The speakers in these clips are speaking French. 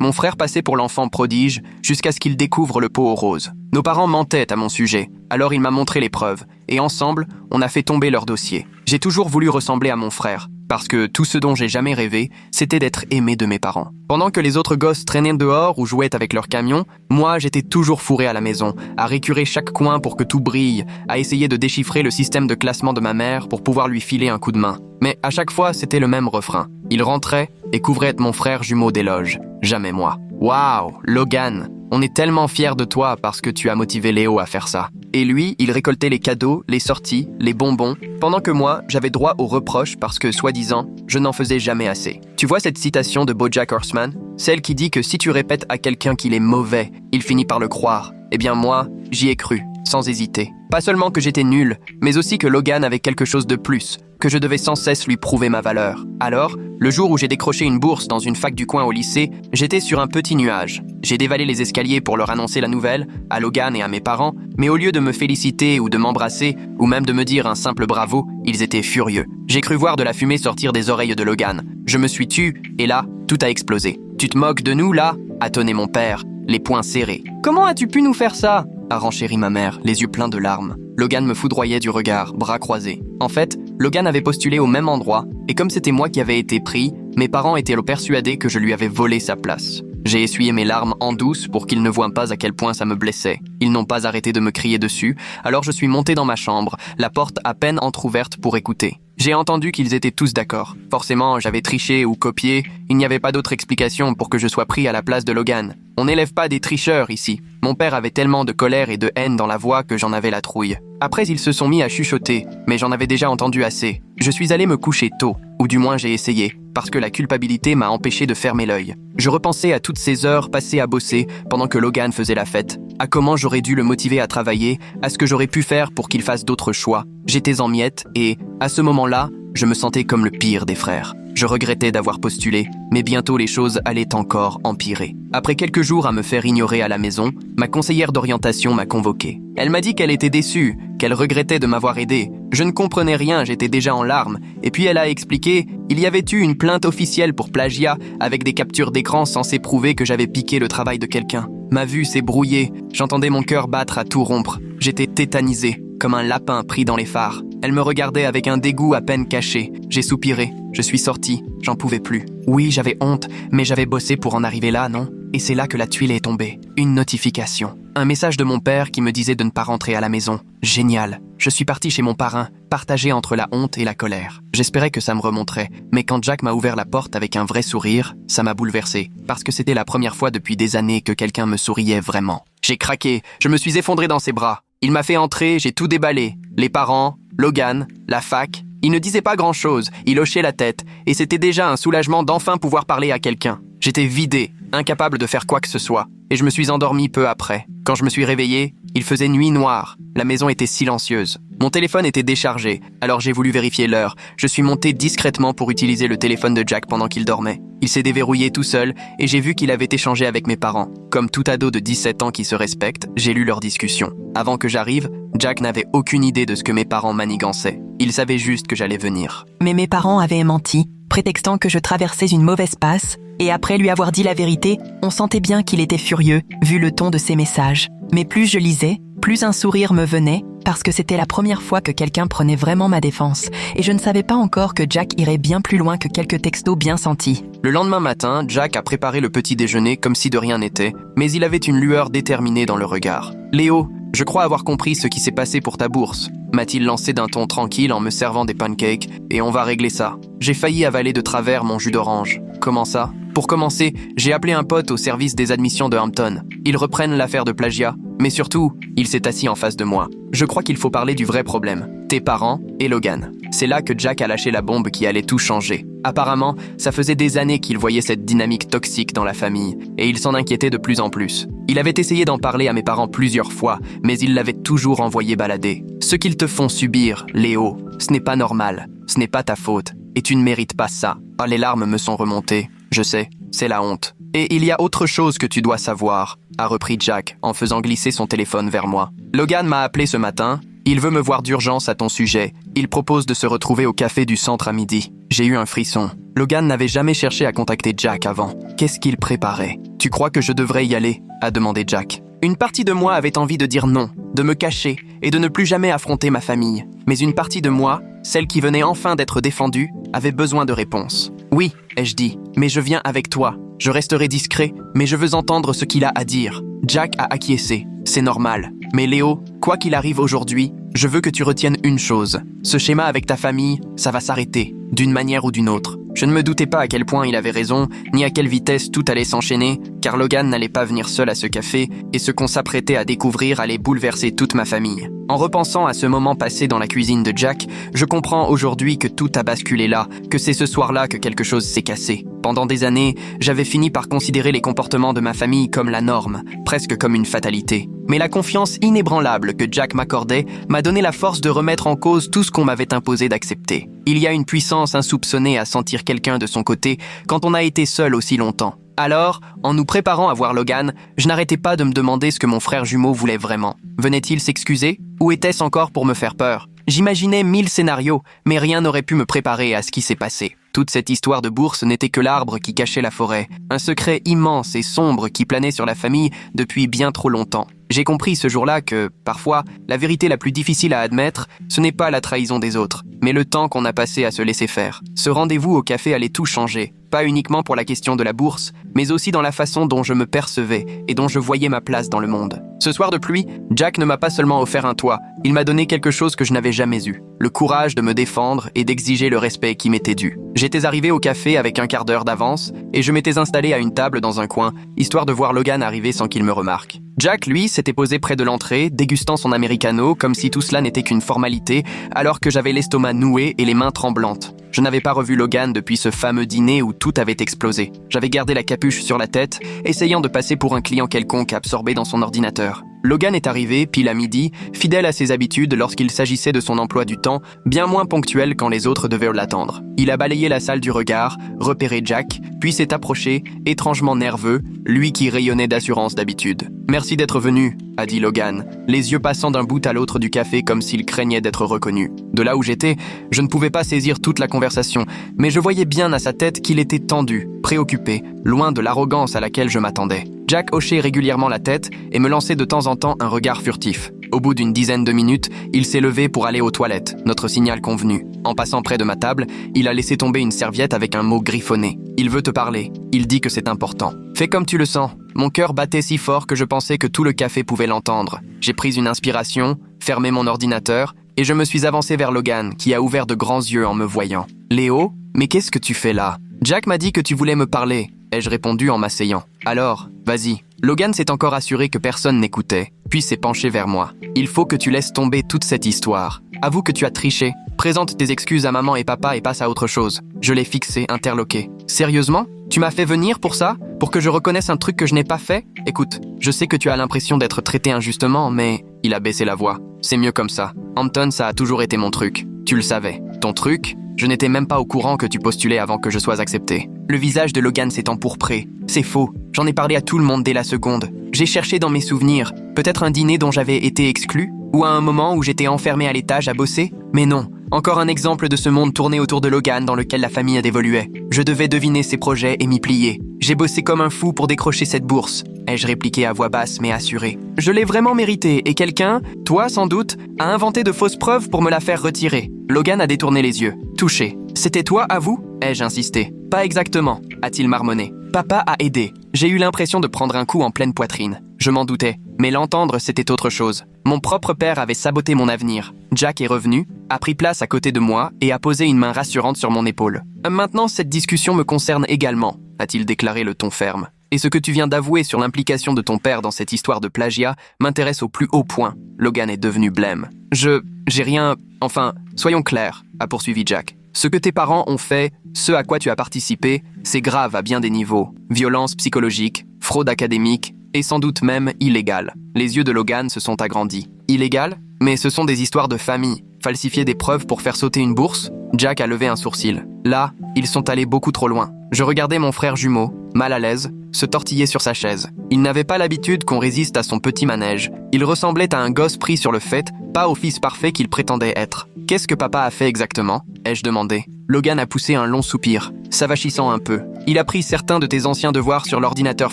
Mon frère passait pour l'enfant prodige jusqu'à ce qu'il découvre le pot aux roses. Nos parents mentaient à mon sujet, alors il m'a montré les preuves, et ensemble, on a fait tomber leur dossier. J'ai toujours voulu ressembler à mon frère, parce que tout ce dont j'ai jamais rêvé, c'était d'être aimé de mes parents. Pendant que les autres gosses traînaient dehors ou jouaient avec leurs camions, moi j'étais toujours fourré à la maison, à récurer chaque coin pour que tout brille, à essayer de déchiffrer le système de classement de ma mère pour pouvoir lui filer un coup de main. Mais à chaque fois, c'était le même refrain. Il rentrait et couvrait mon frère jumeau d'éloges. Jamais moi. Waouh, Logan, on est tellement fiers de toi parce que tu as motivé Léo à faire ça. Et lui, il récoltait les cadeaux, les sorties, les bonbons, pendant que moi, j'avais droit aux reproches parce que, soi-disant, je n'en faisais jamais assez. Tu vois cette citation de BoJack Horseman? Celle qui dit que si tu répètes à quelqu'un qu'il est mauvais, il finit par le croire. Eh bien moi, j'y ai cru, sans hésiter. Pas seulement que j'étais nul, mais aussi que Logan avait quelque chose de plus, que je devais sans cesse lui prouver ma valeur. Alors, le jour où j'ai décroché une bourse dans une fac du coin au lycée, j'étais sur un petit nuage. J'ai dévalé les escaliers pour leur annoncer la nouvelle, à Logan et à mes parents, mais au lieu de me féliciter ou de m'embrasser, ou même de me dire un simple bravo, ils étaient furieux. J'ai cru voir de la fumée sortir des oreilles de Logan. Je me suis tu, et là, tout a explosé. « Tu te moques de nous, là ?» a tonné mon père, les poings serrés. « Comment as-tu pu nous faire ça ?» a renchéri ma mère, les yeux pleins de larmes. Logan me foudroyait du regard, bras croisés. En fait, Logan avait postulé au même endroit, et comme c'était moi qui avais été pris, mes parents étaient persuadés que je lui avais volé sa place. J'ai essuyé mes larmes en douce pour qu'ils ne voient pas à quel point ça me blessait. Ils n'ont pas arrêté de me crier dessus, alors je suis monté dans ma chambre, la porte à peine entr'ouverte pour écouter. J'ai entendu qu'ils étaient tous d'accord. Forcément, j'avais triché ou copié, il n'y avait pas d'autre explication pour que je sois pris à la place de Logan. On n'élève pas des tricheurs ici. Mon père avait tellement de colère et de haine dans la voix que j'en avais la trouille. Après, ils se sont mis à chuchoter, mais j'en avais déjà entendu assez. Je suis allé me coucher tôt, ou du moins j'ai essayé, parce que la culpabilité m'a empêché de fermer l'œil. Je repensais à toutes ces heures passées à bosser pendant que Logan faisait la fête, à comment j'aurais dû le motiver à travailler, à ce que j'aurais pu faire pour qu'il fasse d'autres choix. J'étais en miettes et, à ce moment-là, je me sentais comme le pire des frères. Je regrettais d'avoir postulé, mais bientôt les choses allaient encore empirer. Après quelques jours à me faire ignorer à la maison, ma conseillère d'orientation m'a convoqué. Elle m'a dit qu'elle était déçue, qu'elle regrettait de m'avoir aidé. Je ne comprenais rien, j'étais déjà en larmes. Et puis elle a expliqué, il y avait eu une plainte officielle pour plagiat avec des captures d'écran censées prouver que j'avais piqué le travail de quelqu'un. Ma vue s'est brouillée, j'entendais mon cœur battre à tout rompre. J'étais tétanisé, comme un lapin pris dans les phares. Elle me regardait avec un dégoût à peine caché. J'ai soupiré, je suis sorti, j'en pouvais plus. Oui, j'avais honte, mais j'avais bossé pour en arriver là, non? Et c'est là que la tuile est tombée. Une notification. Un message de mon père qui me disait de ne pas rentrer à la maison. Génial. Je suis parti chez mon parrain, partagé entre la honte et la colère. J'espérais que ça me remonterait, mais quand Jack m'a ouvert la porte avec un vrai sourire, ça m'a bouleversé, parce que c'était la première fois depuis des années que quelqu'un me souriait vraiment. J'ai craqué, je me suis effondré dans ses bras. Il m'a fait entrer, j'ai tout déballé. Les parents, Logan, la fac. Il ne disait pas grand-chose, il hochait la tête, et c'était déjà un soulagement d'enfin pouvoir parler à quelqu'un. J'étais vidé, incapable de faire quoi que ce soit, et je me suis endormi peu après. Quand je me suis réveillé, il faisait nuit noire, la maison était silencieuse. Mon téléphone était déchargé, alors j'ai voulu vérifier l'heure. Je suis monté discrètement pour utiliser le téléphone de Jack pendant qu'il dormait. Il s'est déverrouillé tout seul, et j'ai vu qu'il avait échangé avec mes parents. Comme tout ado de 17 ans qui se respecte, j'ai lu leur discussion. Avant que j'arrive, Jack n'avait aucune idée de ce que mes parents manigançaient. Il savait juste que j'allais venir. Mais mes parents avaient menti, prétextant que je traversais une mauvaise passe, et après lui avoir dit la vérité, on sentait bien qu'il était furieux, vu le ton de ses messages. Mais plus je lisais, plus un sourire me venait, parce que c'était la première fois que quelqu'un prenait vraiment ma défense, et je ne savais pas encore que Jack irait bien plus loin que quelques textos bien sentis. Le lendemain matin, Jack a préparé le petit déjeuner comme si de rien n'était, mais il avait une lueur déterminée dans le regard. « Léo, je crois avoir compris ce qui s'est passé pour ta bourse », m'a-t-il lancé d'un ton tranquille en me servant des pancakes, et on va régler ça. J'ai failli avaler de travers mon jus d'orange. Comment ça? Pour commencer, j'ai appelé un pote au service des admissions de Hampton. Ils reprennent l'affaire de plagiat, mais surtout, il s'est assis en face de moi. Je crois qu'il faut parler du vrai problème. Tes parents et Logan. C'est là que Jack a lâché la bombe qui allait tout changer. Apparemment, ça faisait des années qu'il voyait cette dynamique toxique dans la famille, et il s'en inquiétait de plus en plus. Il avait essayé d'en parler à mes parents plusieurs fois, mais il l'avait toujours envoyé balader. Ce qu'ils te font subir, Léo, ce n'est pas normal, ce n'est pas ta faute, et tu ne mérites pas ça. Ah, les larmes me sont remontées. Je sais, c'est la honte. Et il y a autre chose que tu dois savoir, a repris Jack en faisant glisser son téléphone vers moi. Logan m'a appelé ce matin. Il veut me voir d'urgence à ton sujet. Il propose de se retrouver au café du centre à midi. J'ai eu un frisson. Logan n'avait jamais cherché à contacter Jack avant. Qu'est-ce qu'il préparait? Tu crois que je devrais y aller? A demandé Jack. Une partie de moi avait envie de dire non, de me cacher et de ne plus jamais affronter ma famille. Mais une partie de moi, celle qui venait enfin d'être défendue, avait besoin de réponses. Oui, ai-je dit, mais je viens avec toi. Je resterai discret, mais je veux entendre ce qu'il a à dire. Jack a acquiescé, c'est normal. Mais Léo, quoi qu'il arrive aujourd'hui, je veux que tu retiennes une chose. Ce schéma avec ta famille, ça va s'arrêter, d'une manière ou d'une autre. Je ne me doutais pas à quel point il avait raison, ni à quelle vitesse tout allait s'enchaîner, car Logan n'allait pas venir seul à ce café, et ce qu'on s'apprêtait à découvrir allait bouleverser toute ma famille. En repensant à ce moment passé dans la cuisine de Jack, je comprends aujourd'hui que tout a basculé là, que c'est ce soir-là que quelque chose s'est cassé. Pendant des années, j'avais fini par considérer les comportements de ma famille comme la norme, presque comme une fatalité. Mais la confiance inébranlable que Jack m'accordait m'a donné la force de remettre en cause tout ce qu'on m'avait imposé d'accepter. Il y a une puissance insoupçonnée à sentir quelqu'un de son côté quand on a été seul aussi longtemps. Alors, en nous préparant à voir Logan, je n'arrêtais pas de me demander ce que mon frère jumeau voulait vraiment. Venait-il s'excuser? Ou était-ce encore pour me faire peur? J'imaginais 1000 scénarios, mais rien n'aurait pu me préparer à ce qui s'est passé. Toute cette histoire de bourse n'était que l'arbre qui cachait la forêt, un secret immense et sombre qui planait sur la famille depuis bien trop longtemps. J'ai compris ce jour-là que, parfois, la vérité la plus difficile à admettre, ce n'est pas la trahison des autres, mais le temps qu'on a passé à se laisser faire. Ce rendez-vous au café allait tout changer, pas uniquement pour la question de la bourse, mais aussi dans la façon dont je me percevais et dont je voyais ma place dans le monde. Ce soir de pluie, Jack ne m'a pas seulement offert un toit, il m'a donné quelque chose que je n'avais jamais eu, le courage de me défendre et d'exiger le respect qui m'était dû. J'étais arrivé au café avec un quart d'heure d'avance et je m'étais installé à une table dans un coin, histoire de voir Logan arriver sans qu'il me remarque. Jack, lui, s'était posé près de l'entrée, dégustant son americano comme si tout cela n'était qu'une formalité, alors que j'avais l'estomac noué et les mains tremblantes. Je n'avais pas revu Logan depuis ce fameux dîner où tout avait explosé. J'avais gardé la capuche sur la tête, essayant de passer pour un client quelconque absorbé dans son ordinateur. Logan est arrivé, pile à midi, fidèle à ses habitudes lorsqu'il s'agissait de son emploi du temps, bien moins ponctuel quand les autres devaient l'attendre. Il a balayé la salle du regard, repéré Jack, puis s'est approché, étrangement nerveux, lui qui rayonnait d'assurance d'habitude. « Merci d'être venu », a dit Logan, les yeux passant d'un bout à l'autre du café comme s'il craignait d'être reconnu. De là où j'étais, je ne pouvais pas saisir toute la conversation, mais je voyais bien à sa tête qu'il était tendu, préoccupé, loin de l'arrogance à laquelle je m'attendais. Jack hochait régulièrement la tête et me lançait de temps en temps un regard furtif. Au bout d'une dizaine de minutes, il s'est levé pour aller aux toilettes, notre signal convenu. En passant près de ma table, il a laissé tomber une serviette avec un mot griffonné. Il veut te parler. Il dit que c'est important. Fais comme tu le sens. Mon cœur battait si fort que je pensais que tout le café pouvait l'entendre. J'ai pris une inspiration, fermé mon ordinateur et je me suis avancé vers Logan, qui a ouvert de grands yeux en me voyant. « Léo, mais qu'est-ce que tu fais là? Jack m'a dit que tu voulais me parler, ai-je répondu en m'asseyant. Alors, vas-y. Logan s'est encore assuré que personne n'écoutait, puis s'est penché vers moi. Il faut que tu laisses tomber toute cette histoire. Avoue que tu as triché. Présente tes excuses à maman et papa et passe à autre chose. Je l'ai fixé, interloqué. Sérieusement? Tu m'as fait venir pour ça? Pour que je reconnaisse un truc que je n'ai pas fait? Écoute, je sais que tu as l'impression d'être traité injustement, mais... Il a baissé la voix. C'est mieux comme ça. Hampton, ça a toujours été mon truc. Tu le savais. Ton truc? Je n'étais même pas au courant que tu postulais avant que je sois accepté. Le visage de Logan s'est empourpré. C'est faux. J'en ai parlé à tout le monde dès la seconde. J'ai cherché dans mes souvenirs. Peut-être un dîner dont j'avais été exclu? Ou à un moment où j'étais enfermé à l'étage à bosser? Mais non. Encore un exemple de ce monde tourné autour de Logan dans lequel la famille évoluait. Je devais deviner ses projets et m'y plier. J'ai bossé comme un fou pour décrocher cette bourse, ai-je répliqué à voix basse mais assurée. Je l'ai vraiment mérité et quelqu'un, toi sans doute, a inventé de fausses preuves pour me la faire retirer. Logan a détourné les yeux, touché. C'était toi, à vous? Ai-je insisté. Pas exactement, a-t-il marmonné. Papa a aidé. J'ai eu l'impression de prendre un coup en pleine poitrine. Je m'en doutais, mais l'entendre, c'était autre chose. Mon propre père avait saboté mon avenir. Jack est revenu, a pris place à côté de moi et a posé une main rassurante sur mon épaule. Maintenant, cette discussion me concerne également, a-t-il déclaré le ton ferme. Et ce que tu viens d'avouer sur l'implication de ton père dans cette histoire de plagiat m'intéresse au plus haut point. Logan est devenu blême. J'ai rien... Enfin, soyons clairs, a poursuivi Jack. Ce que tes parents ont fait, ce à quoi tu as participé, c'est grave à bien des niveaux. Violence psychologique, fraude académique, et sans doute même illégale. Les yeux de Logan se sont agrandis. Illégal? Mais ce sont des histoires de famille. Falsifier des preuves pour faire sauter une bourse? Jack a levé un sourcil. Là, Ils sont allés beaucoup trop loin. Je regardais mon frère jumeau, mal à l'aise, se tortiller sur sa chaise. Il n'avait pas l'habitude qu'on résiste à son petit manège. Il ressemblait à un gosse pris sur le fait, pas au fils parfait qu'il prétendait être. « Qu'est-ce que papa a fait exactement ?» ai-je demandé. Logan a poussé un long soupir, s'avachissant un peu. Il a pris certains de tes anciens devoirs sur l'ordinateur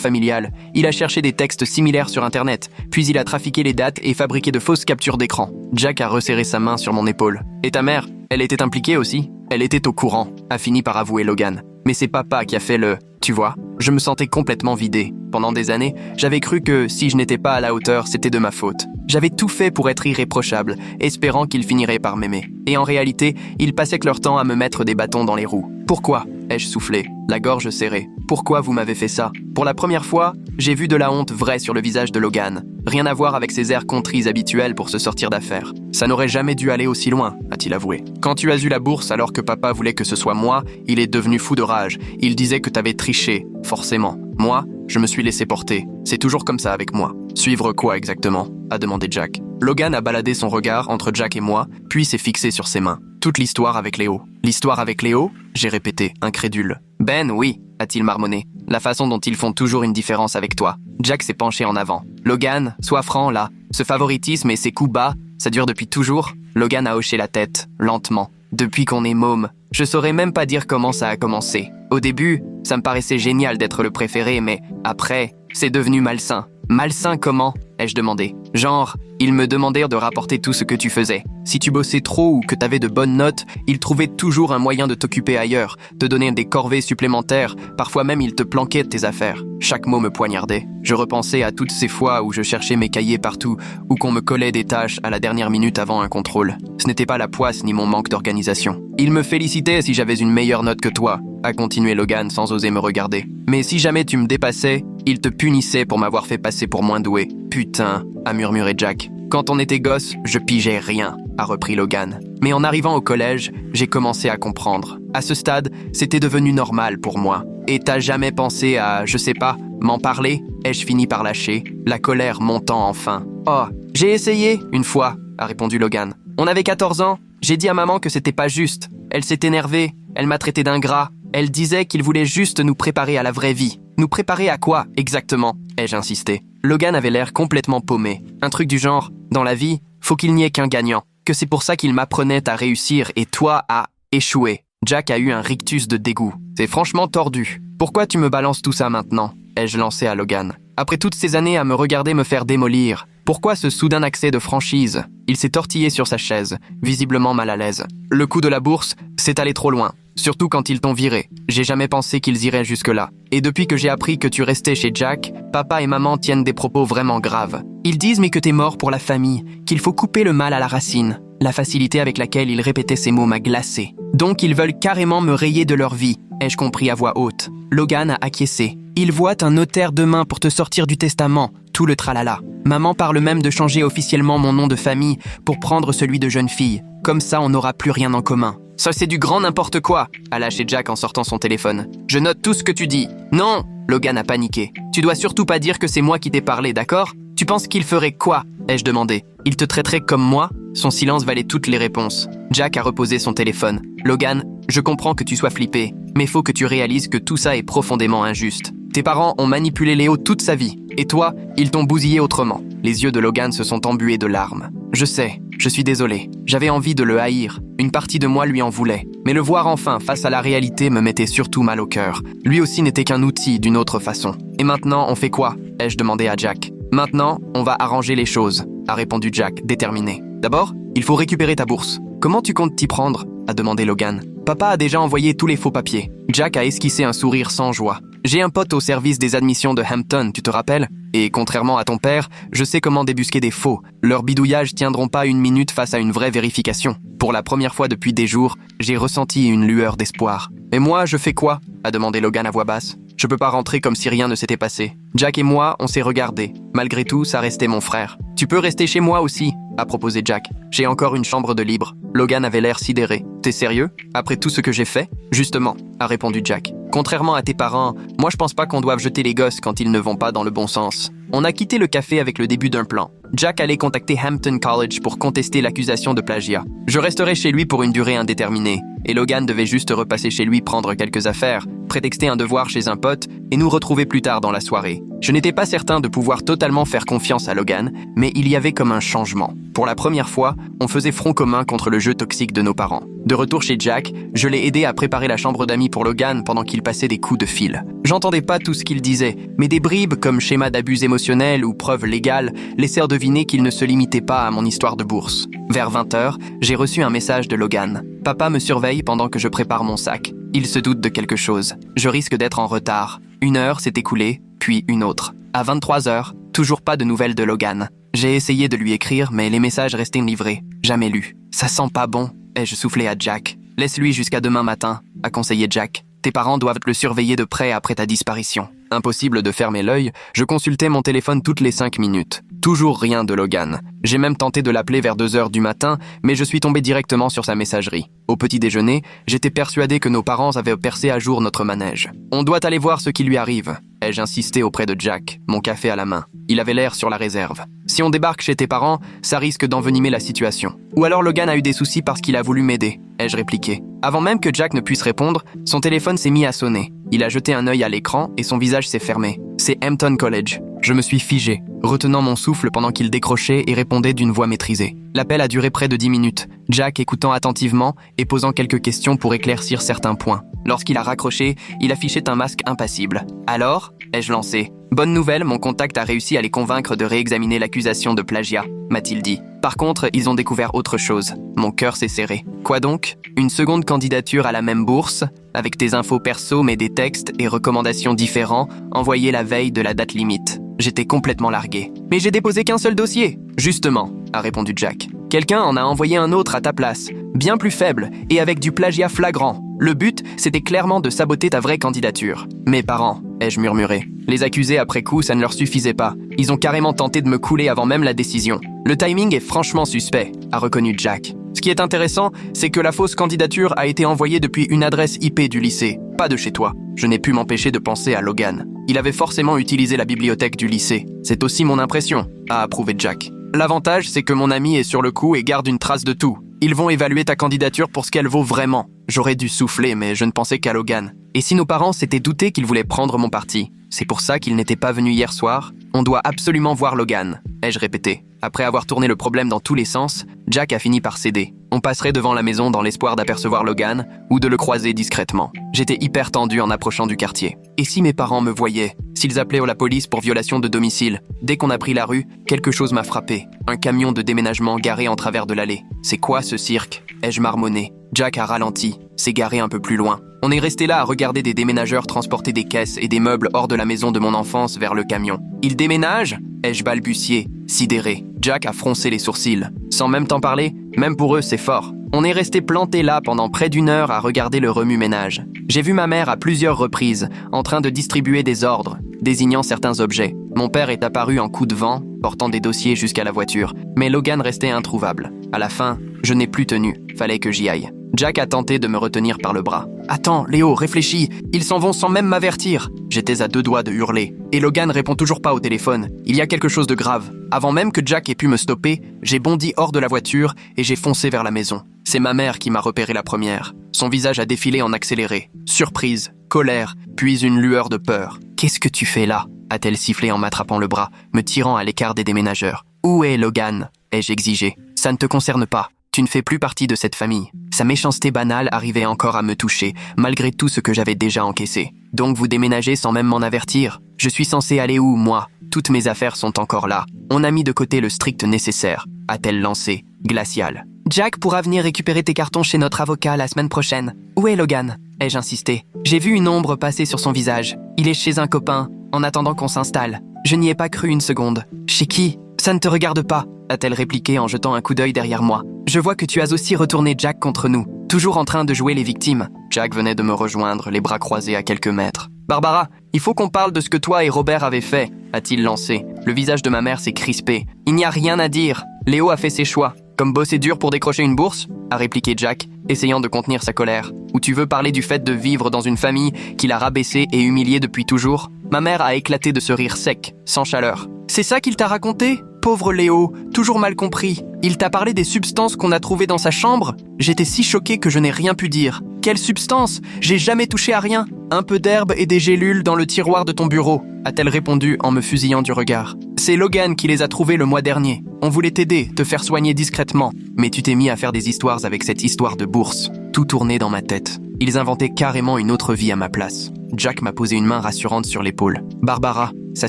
familial. Il a cherché des textes similaires sur Internet, puis il a trafiqué les dates et fabriqué de fausses captures d'écran. Jack a resserré sa main sur mon épaule. « Et ta mère, elle était impliquée aussi ?» Elle était au courant, a fini par avouer Logan. Mais c'est papa qui a fait le... Tu vois, je me sentais complètement vidé. Pendant des années, j'avais cru que si je n'étais pas à la hauteur, c'était de ma faute. J'avais tout fait pour être irréprochable, espérant qu'ils finiraient par m'aimer. Et en réalité, ils passaient que leur temps à me mettre des bâtons dans les roues. Pourquoi ? Ai-je soufflé, la gorge serrée. Pourquoi vous m'avez fait ça ? Pour la première fois, j'ai vu de la honte vraie sur le visage de Logan. Rien à voir avec ses airs contrits habituels pour se sortir d'affaire. Ça n'aurait jamais dû aller aussi loin, a-t-il avoué. Quand tu as eu la bourse alors que papa voulait que ce soit moi, il est devenu fou de rage. Il disait que t'avais triché, forcément. Moi, je me suis laissé porter. C'est toujours comme ça avec moi. Suivre quoi exactement ? A demandé Jack. Logan a baladé son regard entre Jack et moi, puis s'est fixé sur ses mains. Toute l'histoire avec Léo. L'histoire avec Léo ? J'ai répété, incrédule. Ben oui, a-t-il marmonné. La façon dont ils font toujours une différence avec toi. Jack s'est penché en avant. Logan, sois franc là. Ce favoritisme et ces coups bas, ça dure depuis toujours ? Logan a hoché la tête, lentement. Depuis qu'on est môme. Je saurais même pas dire comment ça a commencé. Au début, ça me paraissait génial d'être le préféré, mais après, c'est devenu malsain. Malsain comment ? Ai-je demandé. Genre, ils me demandèrent de rapporter tout ce que tu faisais. Si tu bossais trop ou que t'avais de bonnes notes, ils trouvaient toujours un moyen de t'occuper ailleurs, te donner des corvées supplémentaires, parfois même ils te planquaient de tes affaires. Chaque mot me poignardait. Je repensais à toutes ces fois où je cherchais mes cahiers partout, ou qu'on me collait des tâches à la dernière minute avant un contrôle. Ce n'était pas la poisse ni mon manque d'organisation. Ils me félicitaient si j'avais une meilleure note que toi, a continué Logan sans oser me regarder. Mais si jamais tu me dépassais, ils te punissaient pour m'avoir fait passer pour moins doué. Putain, a murmuré Jack. Quand on était gosse, je pigeais rien, a repris Logan. Mais en arrivant au collège, j'ai commencé à comprendre. À ce stade, c'était devenu normal pour moi. Et t'as jamais pensé à, je sais pas, m'en parler ? Ai-je fini par lâcher, la colère montant enfin. Oh, j'ai essayé, une fois, a répondu Logan. On avait 14 ans, j'ai dit à maman que c'était pas juste. Elle s'est énervée, elle m'a traité d'ingrat. Elle disait qu'il voulait juste nous préparer à la vraie vie. Nous préparer à quoi, exactement ? Ai-je insisté. Logan avait l'air complètement paumé. Un truc du genre, dans la vie, faut qu'il n'y ait qu'un gagnant. Que c'est pour ça qu'il m'apprenait à réussir et toi à échouer. Jack a eu un rictus de dégoût. C'est franchement tordu. Pourquoi tu me balances tout ça maintenant ? Ai-je lancé à Logan. Après toutes ces années à me regarder me faire démolir, pourquoi ce soudain accès de franchise ? Il s'est tortillé sur sa chaise, visiblement mal à l'aise. Le coup de la bourse, c'est allé trop loin. Surtout quand ils t'ont viré. J'ai jamais pensé qu'ils iraient jusque-là. Et depuis que j'ai appris que tu restais chez Jack, papa et maman tiennent des propos vraiment graves. Ils disent mais que t'es mort pour la famille, qu'il faut couper le mal à la racine. La facilité avec laquelle ils répétaient ces mots m'a glacé. Donc ils veulent carrément me rayer de leur vie, ai-je compris à voix haute. Logan a acquiescé. Ils voient un notaire demain pour te sortir du testament, tout le tralala. Maman parle même de changer officiellement mon nom de famille pour prendre celui de jeune fille. Comme ça, on n'aura plus rien en commun. Ça, c'est du grand n'importe quoi, a lâché Jack en sortant son téléphone. Je note tout ce que tu dis. Non, Logan a paniqué. Tu dois surtout pas dire que c'est moi qui t'ai parlé, d'accord ? Tu penses qu'il ferait quoi ? Ai-je demandé. Il te traiterait comme moi ? Son silence valait toutes les réponses. Jack a reposé son téléphone. Logan, je comprends que tu sois flippé, mais faut que tu réalises que tout ça est profondément injuste. Tes parents ont manipulé Léo toute sa vie, et toi, ils t'ont bousillé autrement. Les yeux de Logan se sont embués de larmes. Je sais, je suis désolé. J'avais envie de le haïr. Une partie de moi lui en voulait. Mais le voir enfin face à la réalité me mettait surtout mal au cœur. Lui aussi n'était qu'un outil d'une autre façon. Et maintenant, on fait quoi ? Ai-je demandé à Jack. Maintenant, on va arranger les choses, a répondu Jack, déterminé. D'abord, il faut récupérer ta bourse. Comment tu comptes t'y prendre ? A demandé Logan. Papa a déjà envoyé tous les faux papiers. Jack a esquissé un sourire sans joie. J'ai un pote au service des admissions de Hampton, tu te rappelles ? Et contrairement à ton père, je sais comment débusquer des faux. Leurs bidouillages tiendront pas une minute face à une vraie vérification. Pour la première fois depuis des jours, j'ai ressenti une lueur d'espoir. Mais moi, je fais quoi ? A demandé Logan à voix basse. Je peux pas rentrer comme si rien ne s'était passé. Jack et moi, on s'est regardés. Malgré tout, ça restait mon frère. Tu peux rester chez moi aussi, a proposé Jack. J'ai encore une chambre de libre. Logan avait l'air sidéré. T'es sérieux ? Après tout ce que j'ai fait ? Justement, a répondu Jack. Contrairement à tes parents, moi je pense pas qu'on doive jeter les gosses quand ils ne vont pas dans le bon sens. On a quitté le café avec le début d'un plan. Jack allait contacter Hampton College pour contester l'accusation de plagiat. Je resterai chez lui pour une durée indéterminée. et Logan devait juste repasser chez lui prendre quelques affaires, prétexter un devoir chez un pote et nous retrouver plus tard dans la soirée. Je n'étais pas certain de pouvoir totalement faire confiance à Logan, mais il y avait comme un changement. Pour la première fois, on faisait front commun contre le jeu toxique de nos parents. De retour chez Jack, je l'ai aidé à préparer la chambre d'amis pour Logan pendant qu'il passait des coups de fil. J'entendais pas tout ce qu'il disait, mais des bribes comme schéma d'abus émotionnel ou preuves légales laissèrent deviner qu'il ne se limitait pas à mon histoire de bourse. Vers 20h, j'ai reçu un message de Logan. Papa me surveille pendant que je prépare mon sac. Il se doute de quelque chose. Je risque d'être en retard. 1 heure s'est écoulée, puis une autre. À 23h, toujours pas de nouvelles de Logan. J'ai essayé de lui écrire, mais les messages restaient livrés. Jamais lus. Ça sent pas bon, ai-je soufflé à Jack. Laisse-lui jusqu'à demain matin, a conseillé Jack. Tes parents doivent le surveiller de près après ta disparition. Impossible de fermer l'œil, je consultais mon téléphone toutes les 5 minutes. Toujours rien de Logan. J'ai même tenté de l'appeler vers 2h du matin, mais je suis tombé directement sur sa messagerie. Au petit déjeuner, j'étais persuadé que nos parents avaient percé à jour notre manège. On doit aller voir ce qui lui arrive, ai-je insisté auprès de Jack, mon café à la main. Il avait l'air sur la réserve. Si on débarque chez tes parents, ça risque d'envenimer la situation. Ou alors Logan a eu des soucis parce qu'il a voulu m'aider, ai-je répliqué. Avant même que Jack ne puisse répondre, son téléphone s'est mis à sonner. Il a jeté un œil à l'écran et son visage s'est fermé. C'est Hampton College. Je me suis figé, retenant mon souffle pendant qu'il décrochait et répondait d'une voix maîtrisée. L'appel a duré près de 10 minutes, Jack écoutant attentivement et posant quelques questions pour éclaircir certains points. Lorsqu'il a raccroché, il affichait un masque impassible. Alors, ai-je lancé. Bonne nouvelle, mon contact a réussi à les convaincre de réexaminer l'accusation de plagiat, m'a-t-il dit. Par contre, ils ont découvert autre chose. Mon cœur s'est serré. Quoi donc? Une seconde candidature à la même bourse, avec tes infos perso mais des textes et recommandations différents, envoyés la veille de la date limite. J'étais complètement largué. Mais j'ai déposé qu'un seul dossier. Justement, a répondu Jack. Quelqu'un en a envoyé un autre à ta place, bien plus faible et avec du plagiat flagrant. Le but, c'était clairement de saboter ta vraie candidature. Mes parents, ai-je murmuré. Les accusés après coup, ça ne leur suffisait pas. Ils ont carrément tenté de me couler avant même la décision. Le timing est franchement suspect, a reconnu Jack. Ce qui est intéressant, c'est que la fausse candidature a été envoyée depuis une adresse IP du lycée, pas de chez toi. Je n'ai pu m'empêcher de penser à Logan. Il avait forcément utilisé la bibliothèque du lycée. C'est aussi mon impression, a approuvé Jack. L'avantage, c'est que mon ami est sur le coup et garde une trace de tout. Ils vont évaluer ta candidature pour ce qu'elle vaut vraiment. J'aurais dû souffler, mais je ne pensais qu'à Logan. Et si nos parents s'étaient doutés qu'ils voulaient prendre mon parti, c'est pour ça qu'ils n'étaient pas venus hier soir. On doit absolument voir Logan, ai-je répété. Après avoir tourné le problème dans tous les sens, Jack a fini par céder. On passerait devant la maison dans l'espoir d'apercevoir Logan ou de le croiser discrètement. J'étais hyper tendu en approchant du quartier. Et si mes parents me voyaient? S'ils appelaient la police pour violation de domicile? Dès qu'on a pris la rue, quelque chose m'a frappé. Un camion de déménagement garé en travers de l'allée. C'est quoi ce cirque? Ai-je marmonné. Jack a ralenti, s'est garé un peu plus loin. On est resté là à regarder des déménageurs transporter des caisses et des meubles hors de la maison de mon enfance vers le camion. Ils déménagent? Ai-je balbutié, sidéré. Jack a froncé les sourcils. Sans même t'en parler, même pour eux c'est fort. On est resté planté là pendant près d'1 heure à regarder le remue-ménage. J'ai vu ma mère à plusieurs reprises, en train de distribuer des ordres, désignant certains objets. Mon père est apparu en coup de vent, portant des dossiers jusqu'à la voiture. Mais Logan restait introuvable. À la fin, je n'ai plus tenu. Fallait que j'y aille. Jack a tenté de me retenir par le bras. « Attends, Léo, réfléchis. Ils s'en vont sans même m'avertir. » J'étais à 2 doigts de hurler. Et Logan répond toujours pas au téléphone. Il y a quelque chose de grave. Avant même que Jack ait pu me stopper, j'ai bondi hors de la voiture et j'ai foncé vers la maison. C'est ma mère qui m'a repéré la première. Son visage a défilé en accéléré. Surprise, colère, puis une lueur de peur. « Qu'est-ce que tu fais là ?» a-t-elle sifflé en m'attrapant le bras, me tirant à l'écart des déménageurs. « Où est Logan ?» ai-je exigé. « Ça ne te concerne pas. Tu ne fais plus partie de cette famille. » Sa méchanceté banale arrivait encore à me toucher, malgré tout ce que j'avais déjà encaissé. « Donc vous déménagez sans même m'en avertir? Je suis censé aller où, moi? Toutes mes affaires sont encore là. On a mis de côté le strict nécessaire. » a-t-elle lancé, glaciale. « Jack pourra venir récupérer tes cartons chez notre avocat la semaine prochaine. Où est Logan ?» ai-je insisté. J'ai vu une ombre passer sur son visage. Il est chez un copain, en attendant qu'on s'installe. Je n'y ai pas cru une seconde. « Chez qui? Ça ne te regarde pas ?» a-t-elle répliqué en jetant un coup d'œil derrière moi. « Je vois que tu as aussi retourné Jack contre nous, toujours en train de jouer les victimes. » Jack venait de me rejoindre, les bras croisés à quelques mètres. « Barbara, il faut qu'on parle de ce que toi et Robert avez fait, » a-t-il lancé. Le visage de ma mère s'est crispé. « Il n'y a rien à dire. Léo a fait ses choix. Comme bosser dur pour décrocher une bourse ?» a répliqué Jack, essayant de contenir sa colère. « Ou tu veux parler du fait de vivre dans une famille qu'il a rabaissée et humiliée depuis toujours ?» Ma mère a éclaté de ce rire sec, sans chaleur. « C'est ça qu'il t'a raconté ? pauvre Léo, toujours mal compris. Il t'a parlé des substances qu'on a trouvées dans sa chambre? J'étais si choquée que je n'ai rien pu dire. Quelles substances? J'ai jamais touché à rien. Un peu d'herbe et des gélules dans le tiroir de ton bureau, a-t-elle répondu en me fusillant du regard. C'est Logan qui les a trouvées le mois dernier. On voulait t'aider, te faire soigner discrètement. Mais tu t'es mis à faire des histoires avec cette histoire de bourse. Tout tournait dans ma tête. Ils inventaient carrément une autre vie à ma place. Jack m'a posé une main rassurante sur l'épaule. Barbara, ça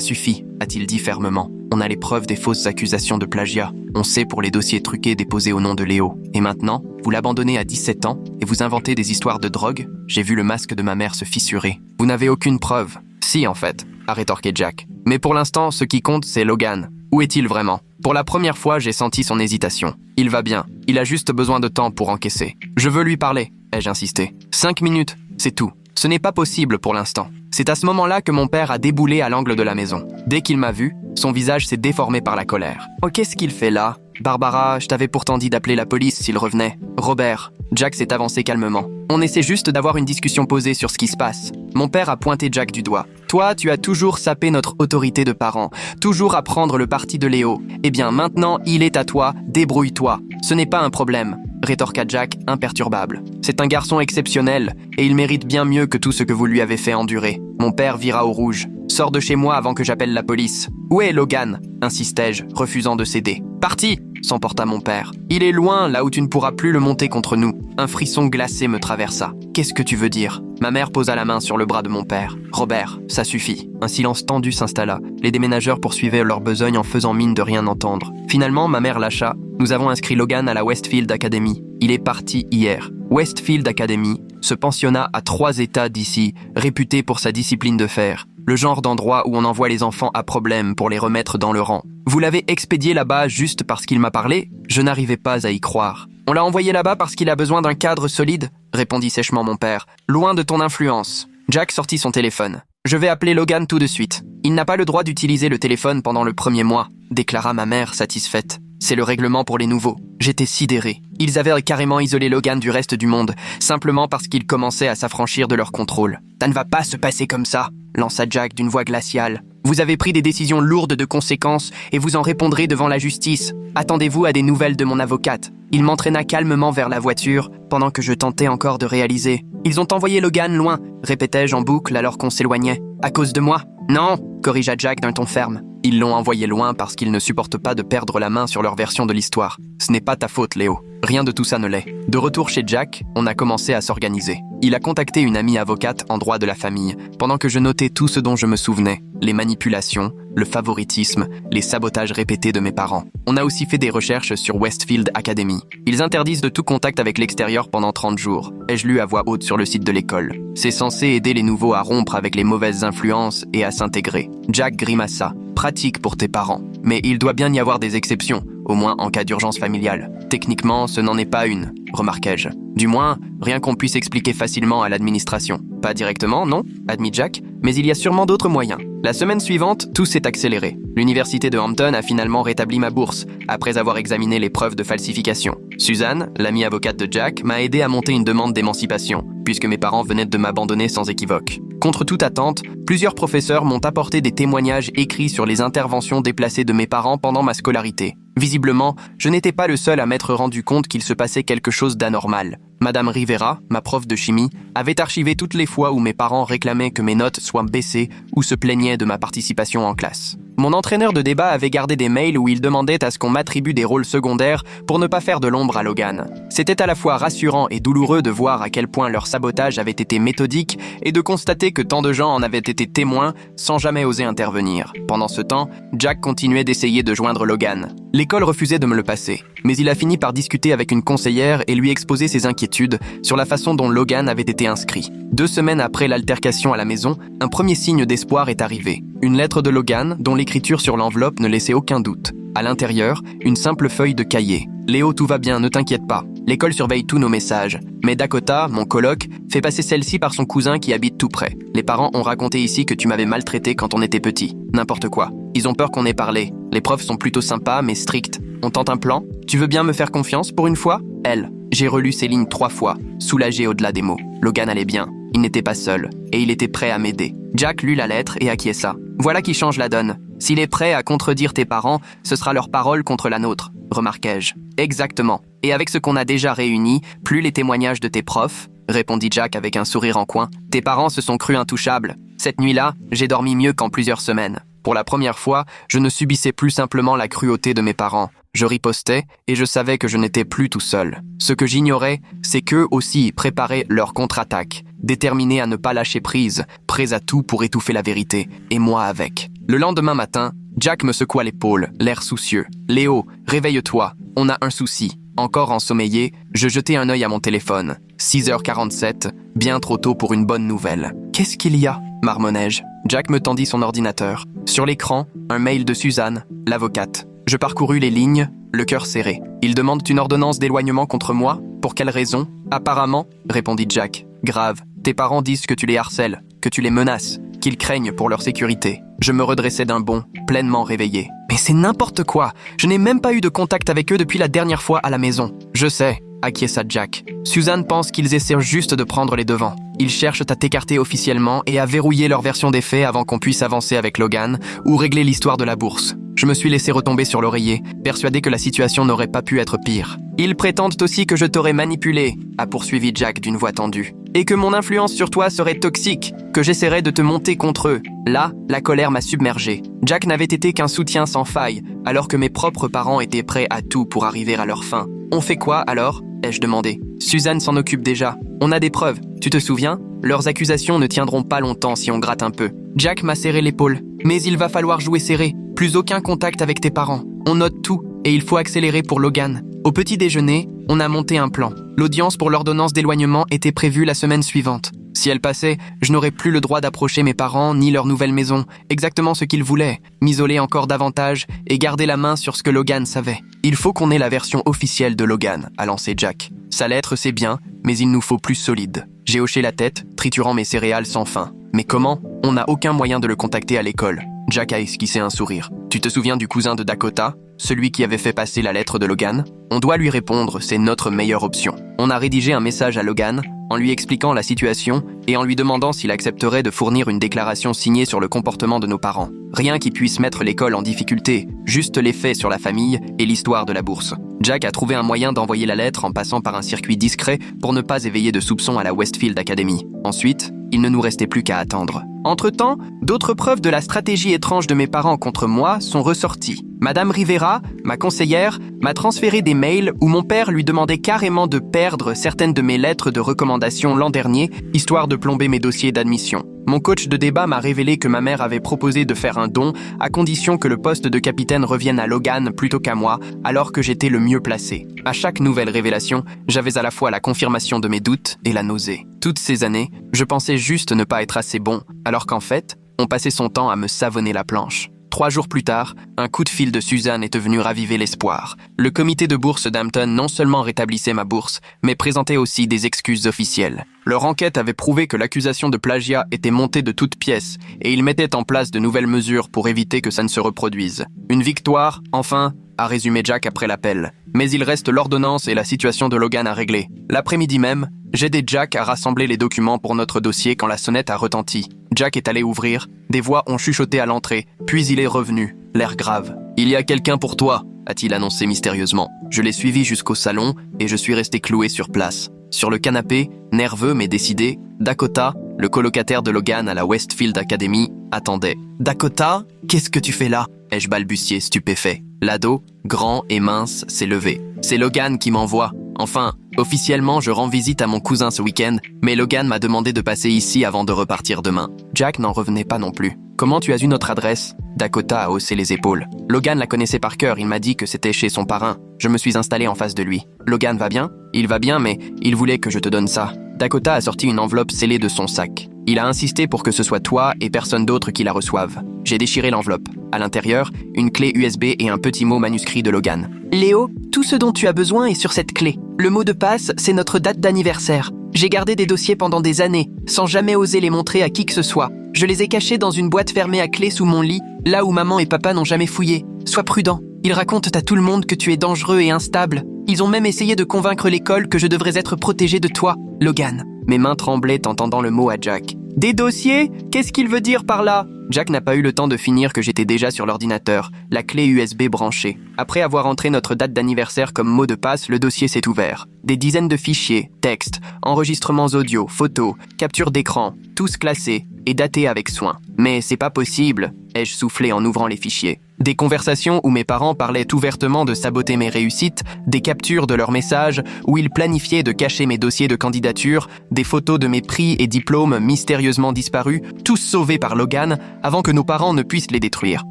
suffit, a-t-il dit fermement. On a les preuves des fausses accusations de plagiat. On sait pour les dossiers truqués déposés au nom de Léo. Et maintenant, vous l'abandonnez à 17 ans et vous inventez des histoires de drogue? J'ai vu le masque de ma mère se fissurer. Vous n'avez aucune preuve. Si, en fait, a rétorqué Jack. Mais pour l'instant, ce qui compte, c'est Logan. Où est-il vraiment? Pour la première fois, j'ai senti son hésitation. Il va bien. Il a juste besoin de temps pour encaisser. Je veux lui parler, ai-je insisté. 5 minutes, c'est tout. Ce n'est pas possible pour l'instant. C'est à ce moment-là que mon père a déboulé à l'angle de la maison. Dès qu'il m'a vu, son visage s'est déformé par la colère. « Oh, qu'est-ce qu'il fait là? Barbara, je t'avais pourtant dit d'appeler la police s'il revenait. » Robert, Jack s'est avancé calmement. On essaie juste d'avoir une discussion posée sur ce qui se passe. Mon père a pointé Jack du doigt. Toi, tu as toujours sapé notre autorité de parents, toujours à prendre le parti de Léo. Eh bien, maintenant, il est à toi, débrouille-toi. Ce n'est pas un problème, rétorqua Jack, imperturbable. C'est un garçon exceptionnel, et il mérite bien mieux que tout ce que vous lui avez fait endurer. Mon père vira au rouge. Sors de chez moi avant que j'appelle la police. Où est Logan? Insistai-je, refusant de céder. Parti! S'emporta mon père. Il est loin, là où tu ne pourras plus le monter contre nous. Un frisson glacé me traversa. Qu'est-ce que tu veux dire? Ma mère posa la main sur le bras de mon père. Robert, ça suffit. Un silence tendu s'installa. Les déménageurs poursuivaient leur besogne en faisant mine de rien entendre. Finalement, ma mère lâcha. Nous avons inscrit Logan à la Westfield Academy. Il est parti hier. Westfield Academy, ce pensionnat à 3 États d'ici, réputé pour sa discipline de fer. Le genre d'endroit où on envoie les enfants à problème pour les remettre dans le rang. Vous l'avez expédié là-bas juste parce qu'il m'a parlé? Je n'arrivais pas à y croire. On l'a envoyé là-bas parce qu'il a besoin d'un cadre solide? Répondit sèchement mon père. Loin de ton influence. Jack sortit son téléphone. Je vais appeler Logan tout de suite. Il n'a pas le droit d'utiliser le téléphone pendant le premier mois, déclara ma mère satisfaite. C'est le règlement pour les nouveaux. J'étais sidéré. Ils avaient carrément isolé Logan du reste du monde, simplement parce qu'il commençait à s'affranchir de leur contrôle. Ça ne va pas se passer comme ça, lança Jack d'une voix glaciale. Vous avez pris des décisions lourdes de conséquences et vous en répondrez devant la justice. Attendez-vous à des nouvelles de mon avocate. Il m'entraîna calmement vers la voiture, pendant que je tentais encore de réaliser. Ils ont envoyé Logan loin, répétai-je en boucle alors qu'on s'éloignait. À cause de moi? Non, corrigea Jack d'un ton ferme. Ils l'ont envoyé loin parce qu'ils ne supportent pas de perdre la main sur leur version de l'histoire. Ce n'est pas ta faute, Léo. Rien de tout ça ne l'est. De retour chez Jack, on a commencé à s'organiser. Il a contacté une amie avocate en droit de la famille, pendant que je notais tout ce dont je me souvenais. Les manipulations, le favoritisme, les sabotages répétés de mes parents. On a aussi fait des recherches sur Westfield Academy. Ils interdisent de tout contact avec l'extérieur pendant 30 jours. Ai-je lu à voix haute sur le site de l'école. C'est censé aider les nouveaux à rompre avec les mauvaises influences et à s'intégrer. Jack grimaça. Pratique pour tes parents. Mais il doit bien y avoir des exceptions, au moins en cas d'urgence familiale. Techniquement, ce n'en est pas une, remarquai-je. Du moins, rien qu'on puisse expliquer facilement à l'administration. Pas directement, non, admit Jack, mais il y a sûrement d'autres moyens. La semaine suivante, tout s'est accéléré. L'université de Hampton a finalement rétabli ma bourse, après avoir examiné les preuves de falsification. Suzanne, l'amie avocate de Jack, m'a aidé à monter une demande d'émancipation, puisque mes parents venaient de m'abandonner sans équivoque. Contre toute attente, plusieurs professeurs m'ont apporté des témoignages écrits sur les interventions déplacées de mes parents pendant ma scolarité. Visiblement, je n'étais pas le seul à m'être rendu compte qu'il se passait quelque chose d'anormal. Madame Rivera, ma prof de chimie, avait archivé toutes les fois où mes parents réclamaient que mes notes soient baissées ou se plaignaient de ma participation en classe. Mon entraîneur de débat avait gardé des mails où il demandait à ce qu'on m'attribue des rôles secondaires pour ne pas faire de l'ombre à Logan. C'était à la fois rassurant et douloureux de voir à quel point leur sabotage avait été méthodique et de constater que tant de gens en avaient été témoins sans jamais oser intervenir. Pendant ce temps, Jack continuait d'essayer de joindre Logan. L'école refusait de me le passer, mais il a fini par discuter avec une conseillère et lui exposer ses inquiétudes sur la façon dont Logan avait été inscrit. 2 semaines après l'altercation à la maison, un premier signe d'espoir est arrivé. Une lettre de Logan, dont l'écriture sur l'enveloppe ne laissait aucun doute. À l'intérieur, une simple feuille de cahier. « Léo, tout va bien, ne t'inquiète pas. L'école surveille tous nos messages. Mais Dakota, mon coloc, fait passer celle-ci par son cousin qui habite tout près. Les parents ont raconté ici que tu m'avais maltraité quand on était petit. N'importe quoi. Ils ont peur qu'on ait parlé. Les profs sont plutôt sympas, mais stricts. On tente un plan? Tu veux bien me faire confiance pour une fois? Elle. J'ai relu ces lignes 3 fois, soulagé au-delà des mots. Logan allait bien. Il n'était pas seul, et il était prêt à m'aider. Jack lut la lettre et acquiesça. Voilà qui change la donne. S'il est prêt à contredire tes parents, ce sera leur parole contre la nôtre, remarquai-je. Exactement. Et avec ce qu'on a déjà réuni, plus les témoignages de tes profs, répondit Jack avec un sourire en coin. Tes parents se sont crus intouchables. Cette nuit-là, j'ai dormi mieux qu'en plusieurs semaines. Pour la première fois, je ne subissais plus simplement la cruauté de mes parents. Je ripostais et je savais que je n'étais plus tout seul. Ce que j'ignorais, c'est qu'eux aussi préparaient leur contre-attaque, déterminés à ne pas lâcher prise, prêts à tout pour étouffer la vérité, et moi avec. Le lendemain matin, Jack me secoua l'épaule, l'air soucieux. « Léo, réveille-toi, on a un souci. » Encore ensommeillé, je jetai un œil à mon téléphone. 6h47, bien trop tôt pour une bonne nouvelle. « Qu'est-ce qu'il y a ?» marmonnai-je. Jack me tendit son ordinateur. Sur l'écran, un mail de Suzanne, l'avocate. Je parcourus les lignes, le cœur serré. « Ils demandent une ordonnance d'éloignement contre moi ? Pour quelle raison ? » « Apparemment, répondit Jack. « Grave. Tes parents disent que tu les harcèles, que tu les menaces, qu'ils craignent pour leur sécurité. » Je me redressai d'un bond, pleinement réveillé. « Mais c'est n'importe quoi. Je n'ai même pas eu de contact avec eux depuis la dernière fois à la maison. »« Je sais, » acquiesça Jack. « Suzanne pense qu'ils essaient juste de prendre les devants. Ils cherchent à t'écarter officiellement et à verrouiller leur version des faits avant qu'on puisse avancer avec Logan ou régler l'histoire de la bourse. » Je me suis laissé retomber sur l'oreiller, persuadé que la situation n'aurait pas pu être pire. « Ils prétendent aussi que je t'aurais manipulé, » a poursuivi Jack d'une voix tendue. « Et que mon influence sur toi serait toxique, que j'essaierais de te monter contre eux. » Là, la colère m'a submergé. Jack n'avait été qu'un soutien sans faille, alors que mes propres parents étaient prêts à tout pour arriver à leur fin. « On fait quoi alors ?» ai-je demandé. « Suzanne s'en occupe déjà. On a des preuves. Tu te souviens ? Leurs accusations ne tiendront pas longtemps si on gratte un peu. » Jack m'a serré l'épaule. « Mais il va falloir jouer serré. Plus aucun contact avec tes parents. On note tout, et il faut accélérer pour Logan. » Au petit déjeuner, on a monté un plan. L'audience pour l'ordonnance d'éloignement était prévue la semaine suivante. Si elle passait, je n'aurais plus le droit d'approcher mes parents ni leur nouvelle maison, exactement ce qu'ils voulaient, m'isoler encore davantage et garder la main sur ce que Logan savait. « Il faut qu'on ait la version officielle de Logan », a lancé Jack. « Sa lettre, c'est bien, mais il nous faut plus solide. » J'ai hoché la tête, triturant mes céréales sans fin. « Mais comment ? On n'a aucun moyen de le contacter à l'école. » Jack a esquissé un sourire. « Tu te souviens du cousin de Dakota ? Celui qui avait fait passer la lettre de Logan ? On doit lui répondre, c'est notre meilleure option. » On a rédigé un message à Logan, en lui expliquant la situation et en lui demandant s'il accepterait de fournir une déclaration signée sur le comportement de nos parents. Rien qui puisse mettre l'école en difficulté, juste les faits sur la famille et l'histoire de la bourse. Jack a trouvé un moyen d'envoyer la lettre en passant par un circuit discret pour ne pas éveiller de soupçons à la Westfield Academy. Ensuite, il ne nous restait plus qu'à attendre. Entre-temps, d'autres preuves de la stratégie étrange de mes parents contre moi sont ressorties. Madame Rivera, ma conseillère, m'a transféré des mails où mon père lui demandait carrément de perdre certaines de mes lettres de recommandation l'an dernier, histoire de plomber mes dossiers d'admission. Mon coach de débat m'a révélé que ma mère avait proposé de faire un don à condition que le poste de capitaine revienne à Logan plutôt qu'à moi, alors que j'étais le mieux placé. À chaque nouvelle révélation, j'avais à la fois la confirmation de mes doutes et la nausée. Toutes ces années, je pensais juste ne pas être assez bon, alors qu'en fait, on passait son temps à me savonner la planche. 3 jours plus tard, un coup de fil de Suzanne est venu raviver l'espoir. Le comité de bourse d'Hampton non seulement rétablissait ma bourse, mais présentait aussi des excuses officielles. Leur enquête avait prouvé que l'accusation de plagiat était montée de toutes pièces, et ils mettaient en place de nouvelles mesures pour éviter que ça ne se reproduise. Une victoire, enfin, a résumé Jack après l'appel. Mais il reste l'ordonnance et la situation de Logan à régler. L'après-midi même, j'aidais Jack à rassembler les documents pour notre dossier quand la sonnette a retenti. Jack est allé ouvrir, des voix ont chuchoté à l'entrée, puis il est revenu, l'air grave. « Il y a quelqu'un pour toi », a-t-il annoncé mystérieusement. Je l'ai suivi jusqu'au salon et je suis resté cloué sur place. Sur le canapé, nerveux mais décidé, Dakota, le colocataire de Logan à la Westfield Academy, attendait. « Dakota, qu'est-ce que tu fais là ?» ai-je balbutié stupéfait. L'ado, grand et mince, s'est levé. « C'est Logan qui m'envoie. Enfin, officiellement, je rends visite à mon cousin ce week-end, mais Logan m'a demandé de passer ici avant de repartir demain. » Jack n'en revenait pas non plus. « Comment tu as eu notre adresse ?» Dakota a haussé les épaules. Logan la connaissait par cœur, il m'a dit que c'était chez son parrain. Je me suis installé en face de lui. « Logan va bien ?»« Il va bien, mais il voulait que je te donne ça. » Dakota a sorti une enveloppe scellée de son sac. Il a insisté pour que ce soit toi et personne d'autre qui la reçoive. J'ai déchiré l'enveloppe. À l'intérieur, une clé USB et un petit mot manuscrit de Logan. « Léo, tout ce dont tu as besoin est sur cette clé. Le mot de passe, c'est notre date d'anniversaire. J'ai gardé des dossiers pendant des années, sans jamais oser les montrer à qui que ce soit. Je les ai cachés dans une boîte fermée à clé sous mon lit, là où maman et papa n'ont jamais fouillé. Sois prudent. Ils racontent à tout le monde que tu es dangereux et instable. Ils ont même essayé de convaincre l'école que je devrais être protégé de toi, Logan. » Mes mains tremblaient en tendant le mot à Jack. « Des dossiers? Qu'est-ce qu'il veut dire par là? Jack n'a pas eu le temps de finir que j'étais déjà sur l'ordinateur, la clé USB branchée. Après avoir entré notre date d'anniversaire comme mot de passe, le dossier s'est ouvert. Des dizaines de fichiers, textes, enregistrements audio, photos, captures d'écran, tous classés et datés avec soin. Mais c'est pas possible, ai-je soufflé en ouvrant les fichiers. Des conversations où mes parents parlaient ouvertement de saboter mes réussites, des captures de leurs messages où ils planifiaient de cacher mes dossiers de candidature, des photos de mes prix et diplômes mystérieusement disparus, tous sauvés par Logan avant que nos parents ne puissent les détruire.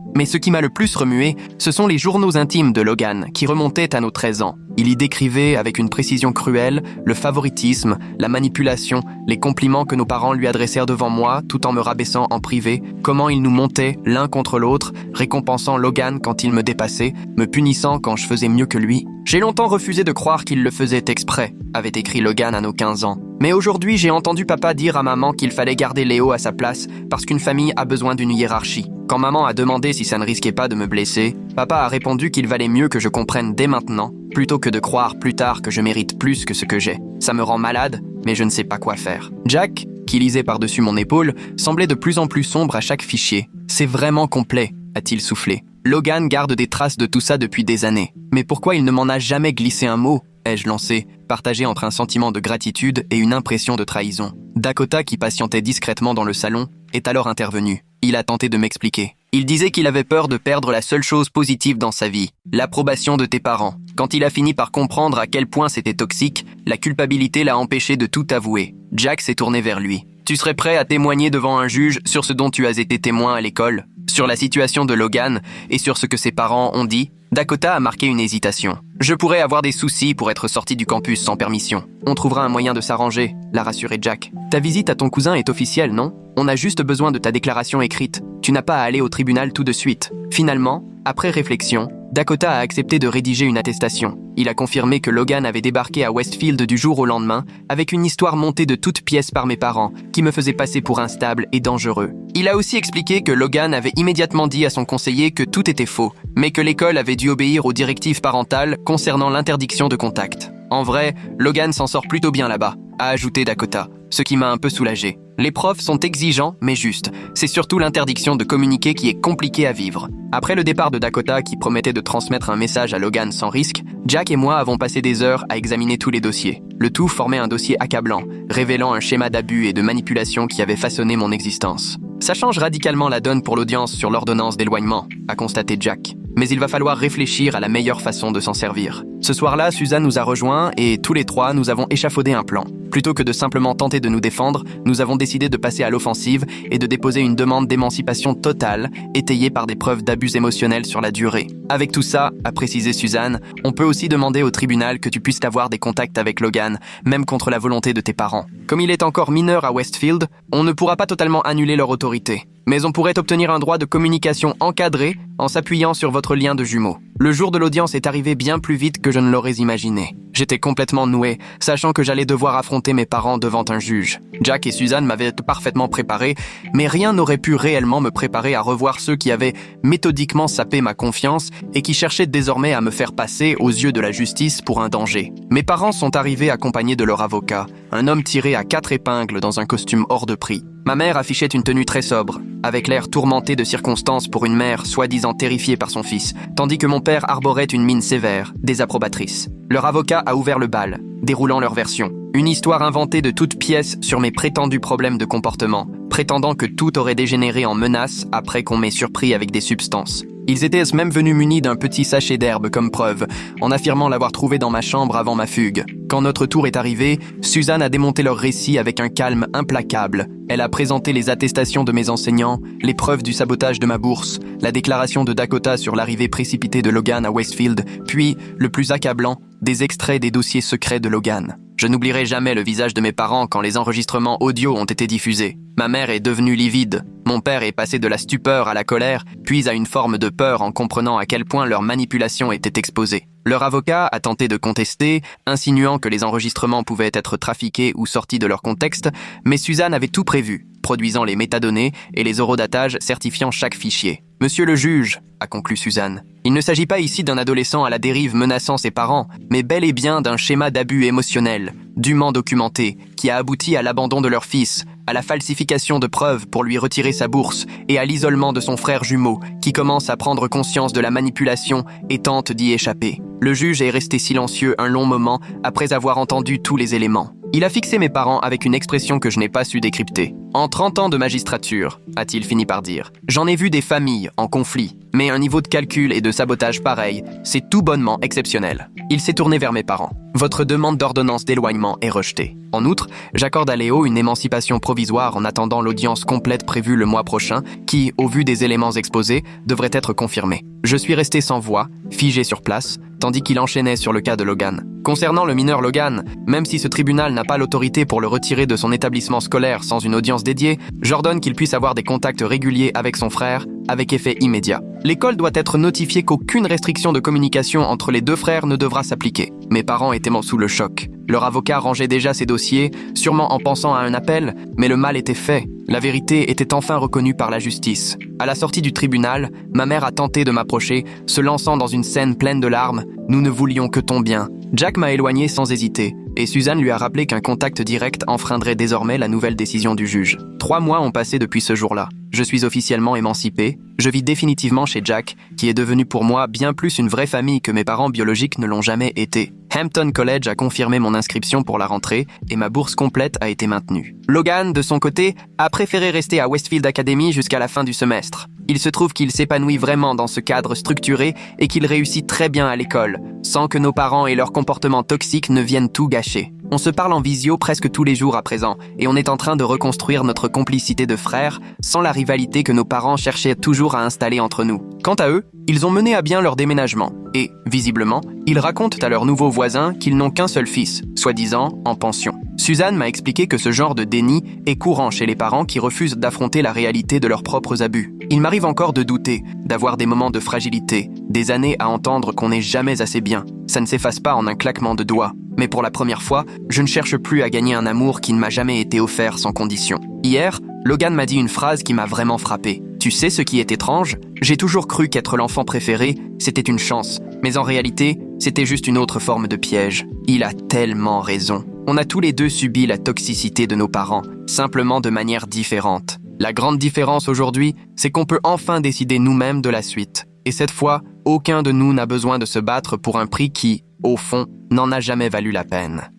Mais ce qui m'a le plus remué, ce sont les journaux intimes de Logan qui remontaient à nos 13 ans. Il y décrivait avec une précision cruelle le favoritisme, la manipulation, les compliments que nos parents lui adressèrent devant moi tout en me rabaissant en privé, comment ils nous montaient l'un contre l'autre, récompensant Logan quand il me dépassait, me punissant quand je faisais mieux que lui. J'ai longtemps refusé de croire qu'il le faisait exprès, avait écrit Logan à nos 15 ans. Mais aujourd'hui, j'ai entendu papa dire à maman qu'il fallait garder Léo à sa place parce qu'une famille a besoin d'une hiérarchie. Quand maman a demandé si ça ne risquait pas de me blesser, papa a répondu qu'il valait mieux que je comprenne dès maintenant, plutôt que de croire plus tard que je mérite plus que ce que j'ai. Ça me rend malade, mais je ne sais pas quoi faire. Jack, qui lisait par-dessus mon épaule, semblait de plus en plus sombre à chaque fichier. C'est vraiment complet, a-t-il soufflé. Logan garde des traces de tout ça depuis des années. Mais pourquoi il ne m'en a jamais glissé un mot, ai-je lancé, partagé entre un sentiment de gratitude et une impression de trahison. Dakota, qui patientait discrètement dans le salon, est alors intervenu. Il a tenté de m'expliquer. Il disait qu'il avait peur de perdre la seule chose positive dans sa vie, l'approbation de tes parents. Quand il a fini par comprendre à quel point c'était toxique, la culpabilité l'a empêché de tout avouer. Jack s'est tourné vers lui. Tu serais prêt à témoigner devant un juge sur ce dont tu as été témoin à l'école, sur la situation de Logan et sur ce que ses parents ont dit? Dakota a marqué une hésitation. Je pourrais avoir des soucis pour être sorti du campus sans permission. On trouvera un moyen de s'arranger, l'a rassuré Jack. Ta visite à ton cousin est officielle, non? On a juste besoin de ta déclaration écrite. Tu n'as pas à aller au tribunal tout de suite. Finalement, après réflexion, Dakota a accepté de rédiger une attestation. Il a confirmé que Logan avait débarqué à Westfield du jour au lendemain avec une histoire montée de toutes pièces par mes parents qui me faisait passer pour instable et dangereux. Il a aussi expliqué que Logan avait immédiatement dit à son conseiller que tout était faux, mais que l'école avait dû obéir aux directives parentales concernant l'interdiction de contact. En vrai, Logan s'en sort plutôt bien là-bas, a ajouté Dakota, ce qui m'a un peu soulagé. Les profs sont exigeants, mais justes. C'est surtout l'interdiction de communiquer qui est compliquée à vivre. Après le départ de Dakota qui promettait de transmettre un message à Logan sans risque, Jack et moi avons passé des heures à examiner tous les dossiers. Le tout formait un dossier accablant, révélant un schéma d'abus et de manipulation qui avait façonné mon existence. Ça change radicalement la donne pour l'audience sur l'ordonnance d'éloignement, a constaté Jack. Mais il va falloir réfléchir à la meilleure façon de s'en servir. Ce soir-là, Suzanne nous a rejoints et tous les trois, nous avons échafaudé un plan. Plutôt que de simplement tenter de nous défendre, nous avons décidé de passer à l'offensive et de déposer une demande d'émancipation totale, étayée par des preuves d'abus émotionnels sur la durée. Avec tout ça, a précisé Suzanne, on peut aussi demander au tribunal que tu puisses avoir des contacts avec Logan, même contre la volonté de tes parents. Comme il est encore mineur à Westfield, on ne pourra pas totalement annuler leur autorité. Mais on pourrait obtenir un droit de communication encadré en s'appuyant sur votre lien de jumeaux. Le jour de l'audience est arrivé bien plus vite que je ne l'aurais imaginé. J'étais complètement noué, sachant que j'allais devoir affronter mes parents devant un juge. Jack et Suzanne m'avaient parfaitement préparé, mais rien n'aurait pu réellement me préparer à revoir ceux qui avaient méthodiquement sapé ma confiance et qui cherchaient désormais à me faire passer aux yeux de la justice pour un danger. Mes parents sont arrivés accompagnés de leur avocat, un homme tiré à 4 épingles dans un costume hors de prix. Ma mère affichait une tenue très sobre, avec l'air tourmenté de circonstances pour une mère soi-disant terrifiée par son fils, tandis que mon père arborait une mine sévère, désapprobatrice. Leur avocat a ouvert le bal, déroulant leur version. Une histoire inventée de toutes pièces sur mes prétendus problèmes de comportement, prétendant que tout aurait dégénéré en menace après qu'on m'ait surpris avec des substances. Ils étaient même venus munis d'un petit sachet d'herbe comme preuve, en affirmant l'avoir trouvé dans ma chambre avant ma fugue. Quand notre tour est arrivé, Suzanne a démonté leur récit avec un calme implacable. Elle a présenté les attestations de mes enseignants, les preuves du sabotage de ma bourse, la déclaration de Dakota sur l'arrivée précipitée de Logan à Westfield, puis, le plus accablant, des extraits des dossiers secrets de Logan. Je n'oublierai jamais le visage de mes parents quand les enregistrements audio ont été diffusés. Ma mère est devenue livide. Mon père est passé de la stupeur à la colère, puis à une forme de peur en comprenant à quel point leur manipulation était exposée. Leur avocat a tenté de contester, insinuant que les enregistrements pouvaient être trafiqués ou sortis de leur contexte, mais Suzanne avait tout prévu, produisant les métadonnées et les horodatages certifiant chaque fichier. « Monsieur le juge », a conclu Suzanne, « il ne s'agit pas ici d'un adolescent à la dérive menaçant ses parents, mais bel et bien d'un schéma d'abus émotionnel, dûment documenté, qui a abouti à l'abandon de leur fils, à la falsification de preuves pour lui retirer sa bourse et à l'isolement de son frère jumeau qui commence à prendre conscience de la manipulation et tente d'y échapper. Le juge est resté silencieux un long moment après avoir entendu tous les éléments. Il a fixé mes parents avec une expression que je n'ai pas su décrypter. En 30 ans de magistrature, a-t-il fini par dire, j'en ai vu des familles en conflit, mais un niveau de calcul et de sabotage pareil, c'est tout bonnement exceptionnel. Il s'est tourné vers mes parents. Votre demande d'ordonnance d'éloignement est rejetée. En outre, j'accorde à Léo une émancipation provisoire en attendant l'audience complète prévue le mois prochain, qui, au vu des éléments exposés, devrait être confirmée. Je suis resté sans voix, figé sur place, tandis qu'il enchaînait sur le cas de Logan. Concernant le mineur Logan, même si ce tribunal n'a pas l'autorité pour le retirer de son établissement scolaire sans une audience dédiée, j'ordonne qu'il puisse avoir des contacts réguliers avec son frère, avec effet immédiat. L'école doit être notifiée qu'aucune restriction de communication entre les deux frères ne devra s'appliquer. Mes parents étaient sous le choc. Leur avocat rangeait déjà ses dossiers, sûrement en pensant à un appel, mais le mal était fait. La vérité était enfin reconnue par la justice. À la sortie du tribunal, ma mère a tenté de m'approcher, se lançant dans une scène pleine de larmes. Nous ne voulions que ton bien. Jack m'a éloigné sans hésiter, et Suzanne lui a rappelé qu'un contact direct enfreindrait désormais la nouvelle décision du juge. 3 mois ont passé depuis ce jour-là. Je suis officiellement émancipé. Je vis définitivement chez Jack, qui est devenu pour moi bien plus une vraie famille que mes parents biologiques ne l'ont jamais été. Hampton College a confirmé mon inscription pour la rentrée et ma bourse complète a été maintenue. Logan, de son côté, a préféré rester à Westfield Academy jusqu'à la fin du semestre. Il se trouve qu'il s'épanouit vraiment dans ce cadre structuré et qu'il réussit très bien à l'école, sans que nos parents et leurs comportements toxiques ne viennent tout gâcher. On se parle en visio presque tous les jours à présent, et on est en train de reconstruire notre complicité de frères sans la rivalité que nos parents cherchaient toujours à installer entre nous. Quant à eux, ils ont mené à bien leur déménagement, et, visiblement, ils racontent à leurs nouveaux voisins qu'ils n'ont qu'un seul fils, soi-disant en pension. Suzanne m'a expliqué que ce genre de déni est courant chez les parents qui refusent d'affronter la réalité de leurs propres abus. Il m'arrive encore de douter, d'avoir des moments de fragilité, des années à entendre qu'on n'est jamais assez bien. Ça ne s'efface pas en un claquement de doigts. Mais pour la première fois, je ne cherche plus à gagner un amour qui ne m'a jamais été offert sans condition. Hier, Logan m'a dit une phrase qui m'a vraiment frappé. Tu sais ce qui est étrange ? J'ai toujours cru qu'être l'enfant préféré, c'était une chance. Mais en réalité, c'était juste une autre forme de piège. Il a tellement raison. On a tous les deux subi la toxicité de nos parents, simplement de manière différente. La grande différence aujourd'hui, c'est qu'on peut enfin décider nous-mêmes de la suite. Et cette fois, aucun de nous n'a besoin de se battre pour un prix qui, au fond, n'en a jamais valu la peine.